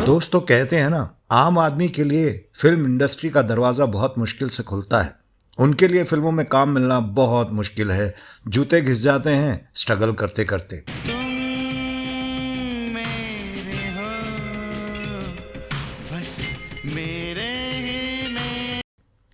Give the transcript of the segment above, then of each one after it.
दोस्तों कहते हैं ना, आम आदमी के लिए फिल्म इंडस्ट्री का दरवाज़ा बहुत मुश्किल से खुलता है। उनके लिए फिल्मों में काम मिलना बहुत मुश्किल है। जूते घिस जाते हैं स्ट्रगल करते करते। मेरे हो, बस मेरे ही में।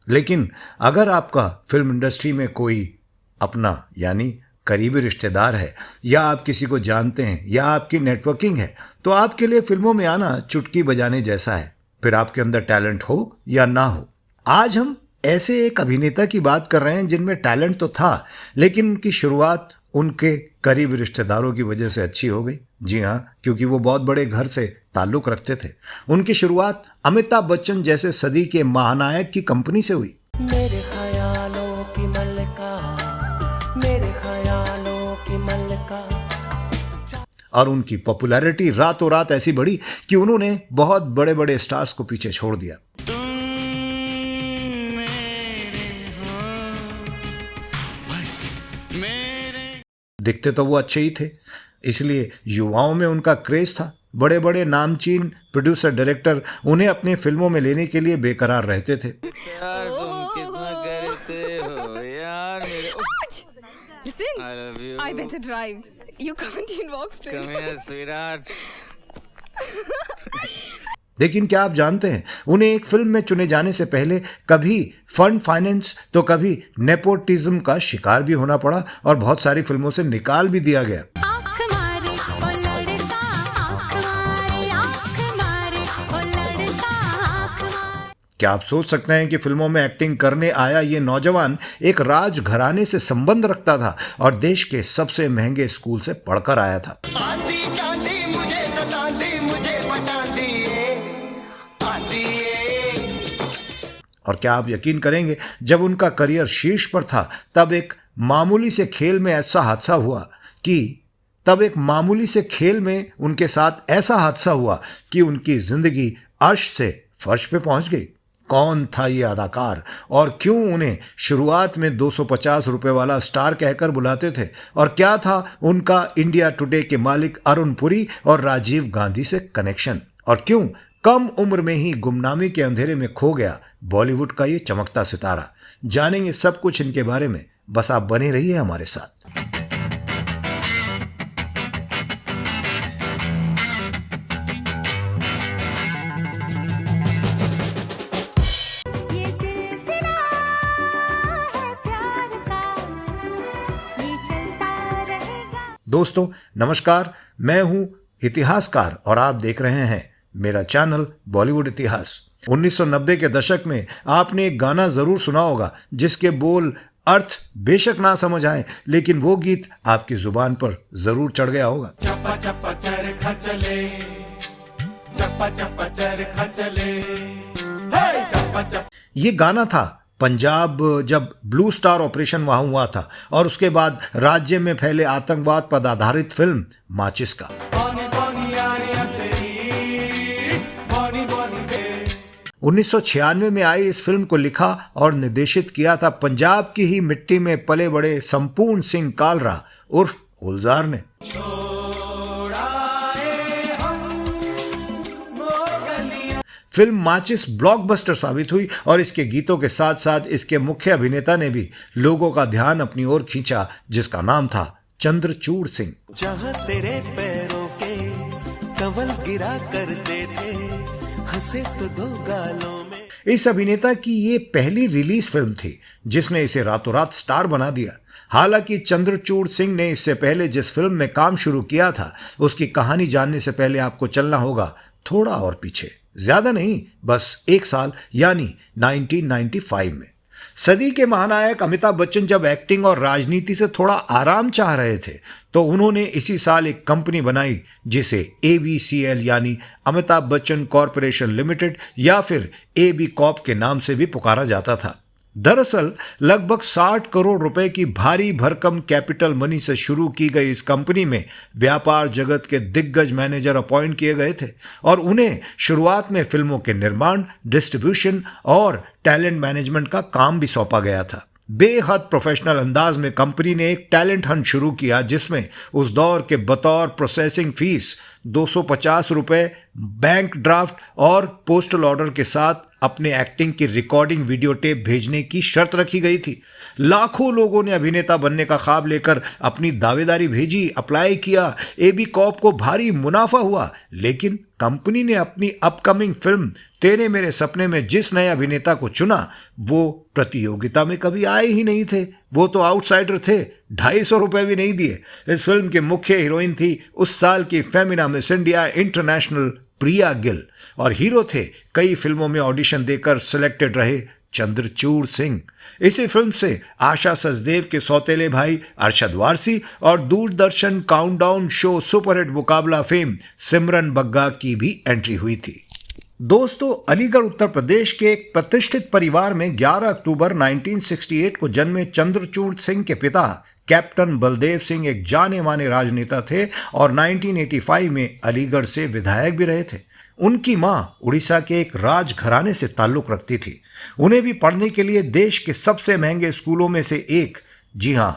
लेकिन अगर आपका फिल्म इंडस्ट्री में कोई अपना यानी करीबी रिश्तेदार है, या आप किसी को जानते हैं, या आपकी नेटवर्किंग है, तो आपके लिए फिल्मों में आना चुटकी बजाने जैसा है, फिर आपके अंदर टैलेंट हो या ना हो। आज हम ऐसे एक अभिनेता की बात कर रहे हैं जिनमें टैलेंट तो था, लेकिन उनकी शुरुआत उनके करीबी रिश्तेदारों की वजह से अच्छी हो गई। जी हाँ, क्योंकि वो बहुत बड़े घर से ताल्लुक रखते थे। उनकी शुरुआत अमिताभ बच्चन जैसे सदी के महानायक की कंपनी से हुई। मेरे ख्यालों की मल्लिका, मेरे ख्यालों की मल्लिका। और उनकी पॉपुलैरिटी रातों रात ऐसी बढ़ी कि उन्होंने बहुत बड़े बड़े स्टार्स को पीछे छोड़ दिया। तुम मेरे हो, बस मेरे। दिखते तो वो अच्छे ही थे, इसलिए युवाओं में उनका क्रेज था। बड़े बड़े नामचीन प्रोड्यूसर डायरेक्टर उन्हें अपनी फिल्मों में लेने के लिए बेकरार रहते थे। यार तुम कितना करते हो यार मेरे। Listen, I love you. I better drive. You can't walk straight. Come here, sweetheart. लेकिन क्या आप जानते हैं, उन्हें एक फिल्म में चुने जाने से पहले कभी फंड फाइनेंस तो कभी नेपोटिज्म का शिकार भी होना पड़ा और बहुत सारी फिल्मों से निकाल भी दिया गया। आँख मारे ओ लड़का, आँख मारे, आँख मारे ओ लड़का, आँख मारे। क्या आप सोच सकते हैं कि फिल्मों में एक्टिंग करने आया ये नौजवान एक राज घराने से संबंध रखता था और देश के सबसे महंगे स्कूल से पढ़कर आया था। आंधी चांदी मुझे सताती, मुझे बताती है, आती है। और क्या आप यकीन करेंगे, जब उनका करियर शीर्ष पर था तब एक मामूली से खेल में उनके साथ ऐसा हादसा हुआ कि उनकी जिंदगी अर्श से फर्श पे पहुंच गई। कौन था ये अदाकार और क्यों उन्हें शुरुआत में 250 रुपए वाला स्टार कहकर बुलाते थे, और क्या था उनका इंडिया टुडे के मालिक अरुण पुरी और राजीव गांधी से कनेक्शन, और क्यों कम उम्र में ही गुमनामी के अंधेरे में खो गया बॉलीवुड का ये चमकता सितारा। जानेंगे सब कुछ इनके बारे में, बस आप बने रहिए हमारे साथ। ये सिलसिला है प्यार का, ये चलता रहेगा। दोस्तों नमस्कार, मैं हूं इतिहासकार और आप देख रहे हैं मेरा चैनल बॉलीवुड इतिहास। 1990 के दशक में आपने एक गाना जरूर सुना होगा जिसके बोल अर्थ बेशक ना समझ आए, लेकिन वो गीत आपकी जुबान पर जरूर चढ़ गया होगा। चप्पा चप्पा चरखा चले, चप्पा चप्पा चरखा चले, हे चप्पा चप्पा। ये गाना था पंजाब जब ब्लू स्टार ऑपरेशन वहां हुआ था और उसके बाद राज्य में फैले आतंकवाद पर आधारित फिल्म माचिस का। बॉनी बॉनी यारियां तेरी, बॉनी बॉनी दे। 1996 में आई इस फिल्म को लिखा और निर्देशित किया था पंजाब की ही मिट्टी में पले बड़े संपूर्ण सिंह कालरा उर्फ गुलजार ने। फिल्म माचिस ब्लॉकबस्टर साबित हुई और इसके गीतों के साथ साथ इसके मुख्य अभिनेता ने भी लोगों का ध्यान अपनी ओर खींचा, जिसका नाम था चंद्रचूड़ सिंह। जहाँ तेरे पैरों के कंवल गिरा करते थे, हंसे तो दो गालों में। इस अभिनेता की ये पहली रिलीज फिल्म थी जिसने इसे रातों रात स्टार बना दिया। हालांकि चंद्रचूड़ सिंह ने इससे पहले जिस फिल्म में काम शुरू किया था उसकी कहानी जानने से पहले आपको चलना होगा थोड़ा और पीछे, ज्यादा नहीं, बस एक साल यानी 1995 में। सदी के महानायक अमिताभ बच्चन जब एक्टिंग और राजनीति से थोड़ा आराम चाह रहे थे तो उन्होंने इसी साल एक कंपनी बनाई जिसे ABCL यानी अमिताभ बच्चन कॉरपोरेशन लिमिटेड या फिर AB कॉप के नाम से भी पुकारा जाता था। दरअसल लगभग 60 करोड़ रुपए की भारी भरकम कैपिटल मनी से शुरू की गई इस कंपनी में व्यापार जगत के दिग्गज मैनेजर अपॉइंट किए गए थे और उन्हें शुरुआत में फिल्मों के निर्माण, डिस्ट्रीब्यूशन और टैलेंट मैनेजमेंट का काम भी सौंपा गया था। बेहद प्रोफेशनल अंदाज में कंपनी ने एक टैलेंट हंट शुरू किया, जिसमें उस दौर के बतौर प्रोसेसिंग फीस 250 रुपए, बैंक ड्राफ्ट और पोस्टल ऑर्डर के साथ अपने एक्टिंग की रिकॉर्डिंग वीडियो टेप भेजने की शर्त रखी गई थी। लाखों लोगों ने अभिनेता बनने का ख्वाब लेकर अपनी दावेदारी भेजी, अप्लाई किया। एबी कॉप को भारी मुनाफा हुआ, लेकिन कंपनी ने अपनी अपकमिंग फिल्म तेरे मेरे सपने में जिस नए अभिनेता को चुना, वो प्रतियोगिता में कभी आए ही नहीं थे। वो तो आउटसाइडर थे, 250 रुपए भी नहीं दिए। इस फिल्म की मुख्य हीरोइन थी उस साल की फेमिना मिस इंडिया इंटरनेशनल प्रिया गिल, और हीरो थे कई फिल्मों में ऑडिशन देकर सिलेक्टेड रहे चंद्रचूड़ सिंह। इसी फिल्म से आशा सचदेव के सौतेले भाई अरशद वारसी और दूरदर्शन काउंटडाउन शो सुपरहिट मुकाबला फेम सिमरन बग्गा की भी एंट्री हुई थी। दोस्तों, अलीगढ़ उत्तर प्रदेश के एक प्रतिष्ठित परिवार में 11 अक्टूबर 1968 को जन्मे चंद्रचूड़ सिंह के पिता कैप्टन बलदेव सिंह एक जाने माने राजनेता थे और 1985 में अलीगढ़ से विधायक भी रहे थे। उनकी मां उड़ीसा के एक राजघराने से ताल्लुक रखती थी। उन्हें भी पढ़ने के लिए देश के सबसे महंगे स्कूलों में से एक, जी हां,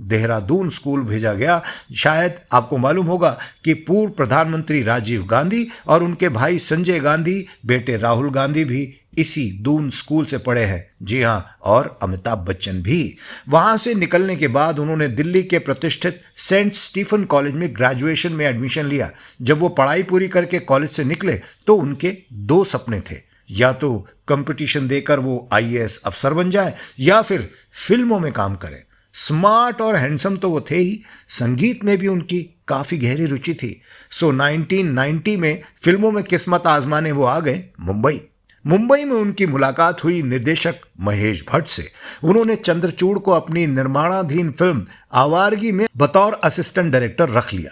देहरादून स्कूल भेजा गया। शायद आपको मालूम होगा कि पूर्व प्रधानमंत्री राजीव गांधी और उनके भाई संजय गांधी, बेटे राहुल गांधी भी इसी दून स्कूल से पढ़े हैं। जी हां, और अमिताभ बच्चन भी। वहां से निकलने के बाद उन्होंने दिल्ली के प्रतिष्ठित सेंट स्टीफन कॉलेज में ग्रेजुएशन में एडमिशन लिया। जब वो पढ़ाई पूरी करके कॉलेज से निकले तो उनके 2 सपने थे, या तो कंपटीशन देकर वो आईएएस अफसर बन जाए या फिर फिल्मों में काम करें। स्मार्ट और हैंडसम तो वो थे ही, संगीत में भी उनकी काफी गहरी रुचि थी। सो 1990 में फिल्मों में किस्मत आजमाने वो आ गए मुंबई में उनकी मुलाकात हुई निर्देशक महेश भट्ट से। उन्होंने चंद्रचूड़ को अपनी निर्माणाधीन फिल्म आवारगी में बतौर असिस्टेंट डायरेक्टर रख लिया।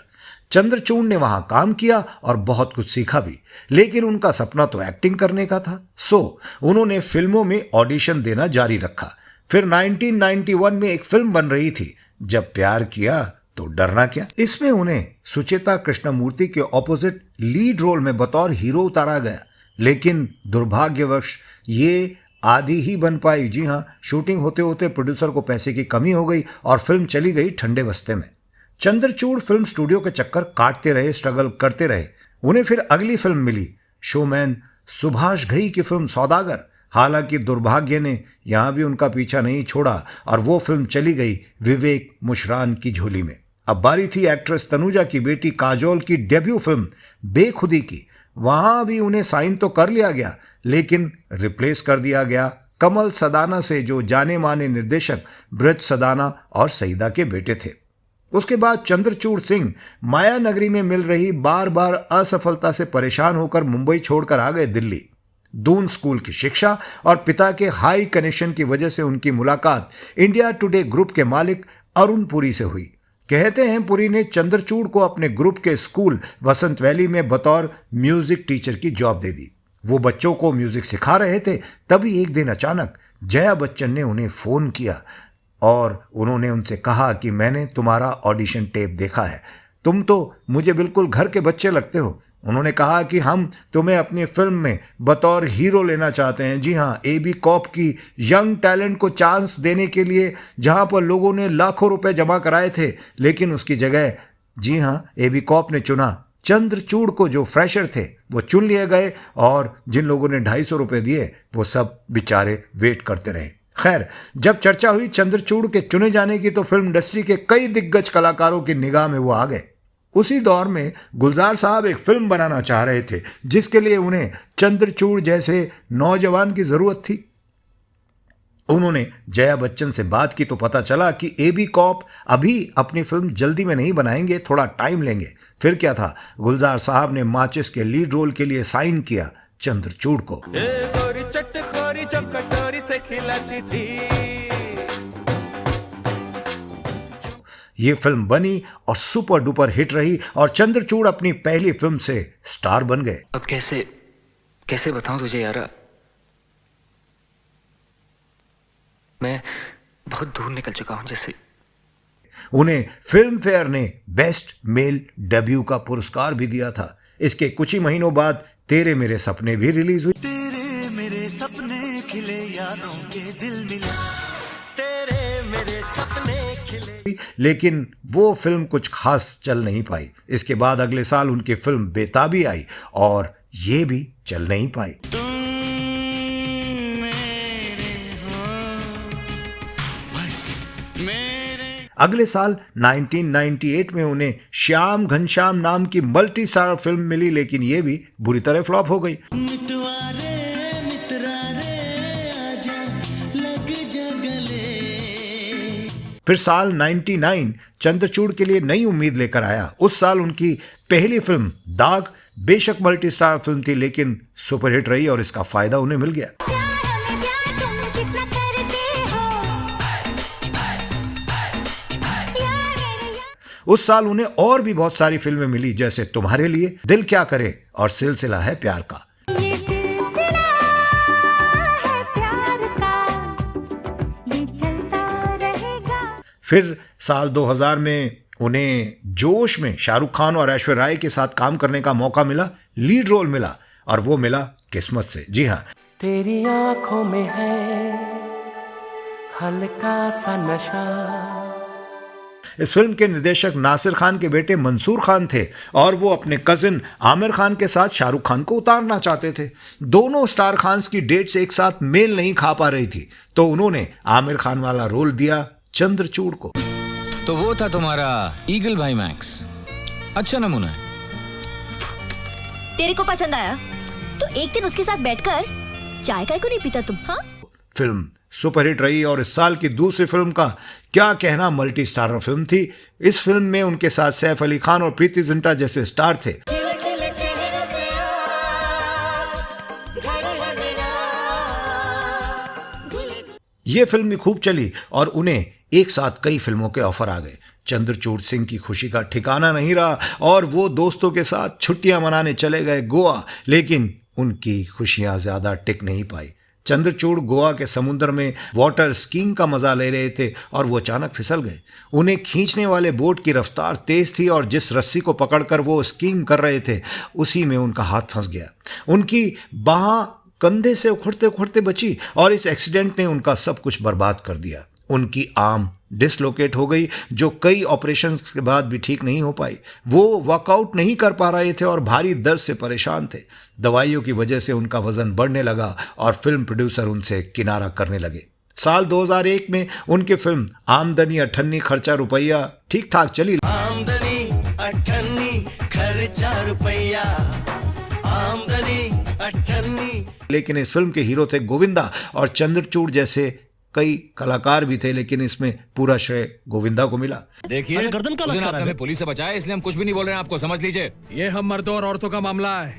चंद्रचूड़ ने वहां काम किया और बहुत कुछ सीखा भी, लेकिन उनका सपना तो एक्टिंग करने का था। सो उन्होंने फिल्मों में ऑडिशन देना जारी रखा। फिर 1991 में एक फिल्म बन रही थी, जब प्यार किया तो डरना क्या। इसमें उन्हें सुचेता कृष्णमूर्ति के ऑपोजिट लीड रोल में बतौर हीरो उतारा गया, लेकिन दुर्भाग्यवश ये आधी ही बन पाई। जी हां, शूटिंग होते होते प्रोड्यूसर को पैसे की कमी हो गई और फिल्म चली गई ठंडे बस्ते में। चंद्रचूड़ फिल्म स्टूडियो के चक्कर काटते रहे, स्ट्रगल करते रहे। उन्हें फिर अगली फिल्म मिली, शोमैन सुभाष घई की फिल्म सौदागर। हालांकि दुर्भाग्य ने यहां भी उनका पीछा नहीं छोड़ा और वो फिल्म चली गई विवेक मुशरान की झोली में। अब बारी थी एक्ट्रेस तनुजा की बेटी काजोल की डेब्यू फिल्म बेखुदी की। वहां भी उन्हें साइन तो कर लिया गया, लेकिन रिप्लेस कर दिया गया कमल सदाना से, जो जाने माने निर्देशक ब्रज सदाना और सईदा के बेटे थे। उसके बाद चंद्रचूड़ सिंह माया नगरी में मिल रही बार बार असफलता से परेशान होकर मुंबई छोड़कर आ गए दिल्ली। दून स्कूल की शिक्षा और पिता के हाई कनेक्शन की वजह से उनकी मुलाकात इंडिया टुडे ग्रुप के मालिक अरुण पुरी से हुई। कहते हैं पुरी ने चंद्रचूड़ को अपने ग्रुप के स्कूल वसंत वैली में बतौर म्यूजिक टीचर की जॉब दे दी। वो बच्चों को म्यूजिक सिखा रहे थे, तभी एक दिन अचानक जया बच्चन ने उन्हें फोन किया और उन्होंने उनसे कहा कि मैंने तुम्हारा ऑडिशन टेप देखा है, तुम तो मुझे बिल्कुल घर के बच्चे लगते हो। उन्होंने कहा कि हम तुम्हें अपनी फिल्म में बतौर हीरो लेना चाहते हैं। जी हाँ, एबी कॉप की यंग टैलेंट को चांस देने के लिए जहां पर लोगों ने लाखों रुपए जमा कराए थे, लेकिन उसकी जगह, जी हाँ, एबी कॉप ने चुना चंद्रचूड़ को। जो फ्रेशर थे वो चुन लिए गए और जिन लोगों ने 250 रुपए दिए वो सब बेचारे वेट करते रहे। खैर, जब चर्चा हुई चंद्रचूड़ के चुने जाने की तो फिल्म इंडस्ट्री के कई दिग्गज कलाकारों की निगाह में वो आ गए। उसी दौर में गुलजार साहब एक फिल्म बनाना चाह रहे थे, जिसके लिए उन्हें चंद्रचूड़ जैसे नौजवान की जरूरत थी। उन्होंने जया बच्चन से बात की तो पता चला कि एबी कॉप अभी अपनी फिल्म जल्दी में नहीं बनाएंगे, थोड़ा टाइम लेंगे। फिर क्या था, गुलजार साहब ने माचिस के लीड रोल के लिए साइन किया चंद्रचूड़ को। गोरी चटखोरी जब कटोरी से खिलाती थी। ये फिल्म बनी और सुपर डुपर हिट रही और चंद्रचूड़ अपनी पहली फिल्म से स्टार बन गए। अब कैसे बताऊं तुझे यारा, मैं बहुत दूर निकल चुका हूं जैसे। उन्हें फिल्म फेयर ने बेस्ट मेल डेब्यू का पुरस्कार भी दिया था। इसके कुछ ही महीनों बाद तेरे मेरे सपने भी रिलीज हुई। तेरे मेरे सपने खिले, यादों के दिल मिले। लेकिन वो फिल्म कुछ खास चल नहीं पाई। इसके बाद अगले साल उनकी फिल्म बेताबी आई और ये भी चल नहीं पाई। तुम मेरे हो, बस मेरे। अगले साल 1998 में उन्हें श्याम घनश्याम नाम की मल्टी स्टार फिल्म मिली, लेकिन ये भी बुरी तरह फ्लॉप हो गई। फिर साल 99 चंद्रचूड़ के लिए नई उम्मीद लेकर आया। उस साल उनकी पहली फिल्म दाग बेशक मल्टी स्टार फिल्म थी, लेकिन सुपरहिट रही और इसका फायदा उन्हें मिल गया। प्यार में प्यार तुम कितना करते हो यार मेरे यार। उस साल उन्हें और भी बहुत सारी फिल्में मिली, जैसे तुम्हारे लिए, दिल क्या करे और सिलसिला है प्यार का। ये सिलसिला है प्यार का, ये चलता रहेगा। फिर साल 2000 में उन्हें जोश में शाहरुख खान और ऐश्वर्या राय के साथ काम करने का मौका मिला, लीड रोल मिला, और वो मिला किस्मत से। जी हाँ, तेरी आंखों में है हल्का सा नशा। इस फिल्म के निर्देशक नासिर खान के बेटे मंसूर खान थे और वो अपने कजिन आमिर खान के साथ शाहरुख खान को उतारना चाहते थे। दोनों स्टार खान्स की डेट्स एक साथ मेल नहीं खा पा रही थी, तो उन्होंने आमिर खान वाला रोल दिया चंद्रचूड़ को। तो वो था तुम्हारा ईगल भाई मैक्स, अच्छा नमूना है। तेरे को पसंद आया तो एक दिन उसके साथ बैठकर चाय का क्यों नहीं पीता तुम? हाँ, फिल्म सुपरहिट रही और इस साल की दूसरी फिल्म का क्या कहना मल्टी स्टारर फिल्म थी। इस फिल्म में उनके साथ सैफ अली खान और प्रीति जिंटा जैसे स्टार थे। ये फिल्म भी खूब चली और उन्हें एक साथ कई फिल्मों के ऑफर आ गए। चंद्रचूड़ सिंह की खुशी का ठिकाना नहीं रहा और वो दोस्तों के साथ छुट्टियां मनाने चले गए गोवा, लेकिन उनकी खुशियां ज्यादा टिक नहीं पाई। चंद्रचूड़ गोवा के समुद्र में वाटर स्कीइंग का मजा ले रहे थे और वो अचानक फिसल गए। उन्हें खींचने वाले बोट की रफ्तार तेज थी और जिस रस्सी को पकड़कर वो स्कीइंग कर रहे थे उसी में उनका हाथ फंस गया। उनकी बाह कंधे से उखड़ते उखड़ते बची और इस एक्सीडेंट ने उनका सब कुछ बर्बाद कर दिया। उनकी आर्म डिसलोकेट हो गई जो कई ऑपरेशंस के बाद भी ठीक नहीं हो पाई। वो वर्कआउट नहीं कर पा रहे थे और भारी दर्द से परेशान थे। दवाइयों की वजह से उनका वजन बढ़ने लगा और फिल्म प्रोड्यूसर उनसे किनारा करने लगे। साल 2001 में उनकी फिल्म आमदनी अठन्नी खर्चा रुपया ठीक ठाक चली। आमदनी अठन्नी खर्चा रुपया, आमदनी अठन्नी। लेकिन इस फिल्म के हीरो थे गोविंदा और चंद्रचूड़ जैसे कई कलाकार भी थे, लेकिन इसमें पूरा श्रेय गोविंदा को मिला। देखिए गर्दन का आपने हमें पुलिस से बचाया, इसलिए हम कुछ भी नहीं बोल रहे हैं, आपको समझ लीजिए। ये हम मर्दों और औरतों का मामला है।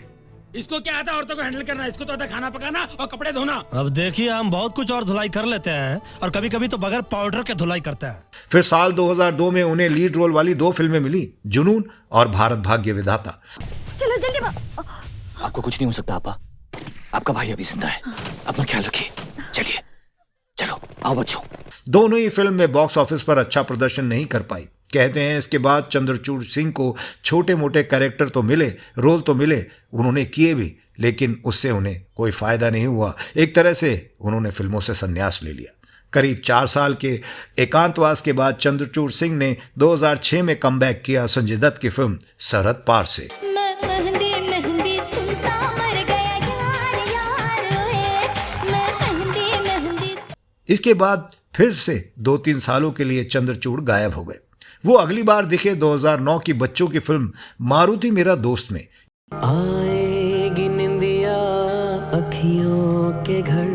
इसको क्या आता है औरतों को हैंडल करना? इसको तो आता है खाना पकाना और कपड़े धोना। अब देखिए हम बहुत कुछ और धुलाई कर लेते हैं और कभी कभी तो बगैर पाउडर के धुलाई करते हैं। फिर साल 2002 में उन्हें लीड रोल वाली 2 फिल्में मिली, जुनून और भारत भाग्य विधाता। चलो जल्दी आपको कुछ नहीं हो सकता आपा, आपका भाई अभी जिंदा है, अपना ख्याल रखिए। चलिए चलो आओ बच्चों। दोनों ही फिल्म में बॉक्स ऑफिस पर अच्छा प्रदर्शन नहीं कर पाई। कहते हैं इसके बाद चंद्रचूड़ सिंह को छोटे मोटे कैरेक्टर तो मिले, रोल तो मिले, उन्होंने किए भी, लेकिन उससे उन्हें कोई फायदा नहीं हुआ। एक तरह से उन्होंने फिल्मों से संन्यास ले लिया। करीब 4 साल के एकांतवास के बाद चंद्रचूड़ सिंह ने 2006 में कमबैक किया संजय दत्त की फिल्म सरहद पार से। मैं मेहंदी मेहंदी सुनता मर गया यार यार ओए, मैं मेहंदी मेहंदी। इसके बाद फिर से 2-3 सालों के लिए चंद्रचूड़ गायब हो गए। वो अगली बार दिखे 2009 की बच्चों की फिल्म मारुति मेरा दोस्त में। आएगी निंदिया अखियों के घर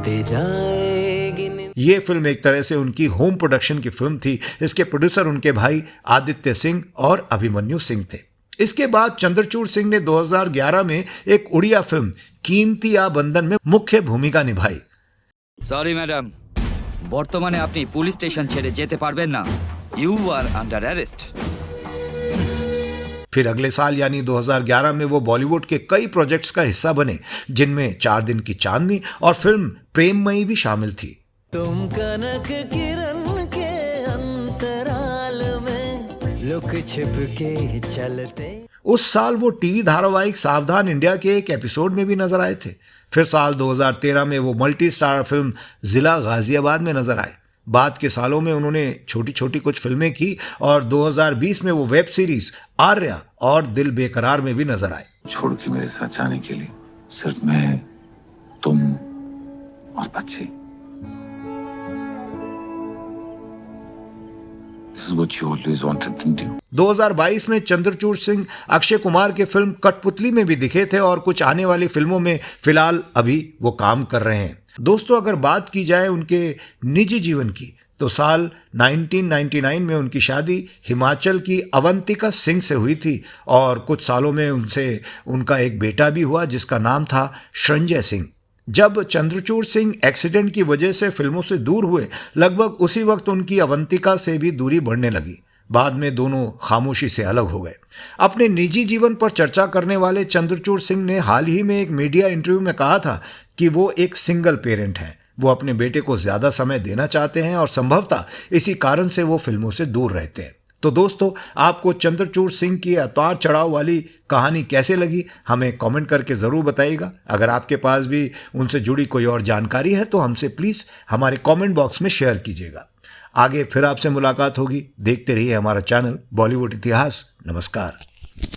दे जाएगी निंदिया। ये फिल्म एक तरह से उनकी होम प्रोडक्शन की फिल्म थी। इसके प्रोड्यूसर उनके भाई आदित्य सिंह और अभिमन्यु सिंह थे। इसके बाद चंद्रचूड़ सिंह ने 2011 में एक उड़िया फिल्म कीमती आ बंधन में मुख्य भूमिका निभाई। सॉरी मैडम, বর্তমানে আপনি পুলিশ স্টেশন ছেড়ে যেতে পারবেন না, ইউ আর আন্ডার অ্যারেস্ট। फिर अगले साल यानी 2011 में वो बॉलीवुड के कई प्रोजेक्ट्स का हिस्सा बने, जिनमें 4 दिन की चांदनी और फिल्म प्रेममयी भी शामिल थी। तुम कनक किरण के अंतराल में लुक छिप के चलते। उस साल वो टीवी धारावाहिक सावधान इंडिया के एक एपिसोड में भी नजर आए थे। फिर साल 2013 में वो मल्टी स्टार फिल्म जिला गाजियाबाद में नजर आए। बाद के सालों में उन्होंने छोटी छोटी कुछ फिल्में की और 2020 में वो वेब सीरीज आर्या और दिल बेकरार में भी नजर आए। छोड़ के मेरे साथ जाने के लिए सिर्फ मैं, तुम और बच्चे। This is what you always wanted to do. 2022 में चंद्रचूड़ सिंह अक्षय कुमार के फिल्म कठपुतली में भी दिखे थे और कुछ आने वाली फिल्मों में फिलहाल अभी वो काम कर रहे हैं। दोस्तों, अगर बात की जाए उनके निजी जीवन की तो साल 1999 में उनकी शादी हिमाचल की अवंतिका सिंह से हुई थी और कुछ सालों में उनका एक बेटा भी हुआ जिसका नाम था संजय सिंह। जब चंद्रचूड़ सिंह एक्सीडेंट की वजह से फिल्मों से दूर हुए, लगभग उसी वक्त उनकी अवंतिका से भी दूरी बढ़ने लगी। बाद में दोनों खामोशी से अलग हो गए। अपने निजी जीवन पर चर्चा करने वाले चंद्रचूड़ सिंह ने हाल ही में एक मीडिया इंटरव्यू में कहा था कि वो एक सिंगल पेरेंट हैं। वो अपने बेटे को ज़्यादा समय देना चाहते हैं और संभवतः इसी कारण से वो फिल्मों से दूर रहते हैं। तो दोस्तों, आपको चंद्रचूड़ सिंह की उतार चढ़ाव वाली कहानी कैसे लगी, हमें कमेंट करके ज़रूर बताइएगा। अगर आपके पास भी उनसे जुड़ी कोई और जानकारी है तो हमसे प्लीज़ हमारे कमेंट बॉक्स में शेयर कीजिएगा। आगे फिर आपसे मुलाकात होगी। देखते रहिए हमारा चैनल बॉलीवुड इतिहास। नमस्कार।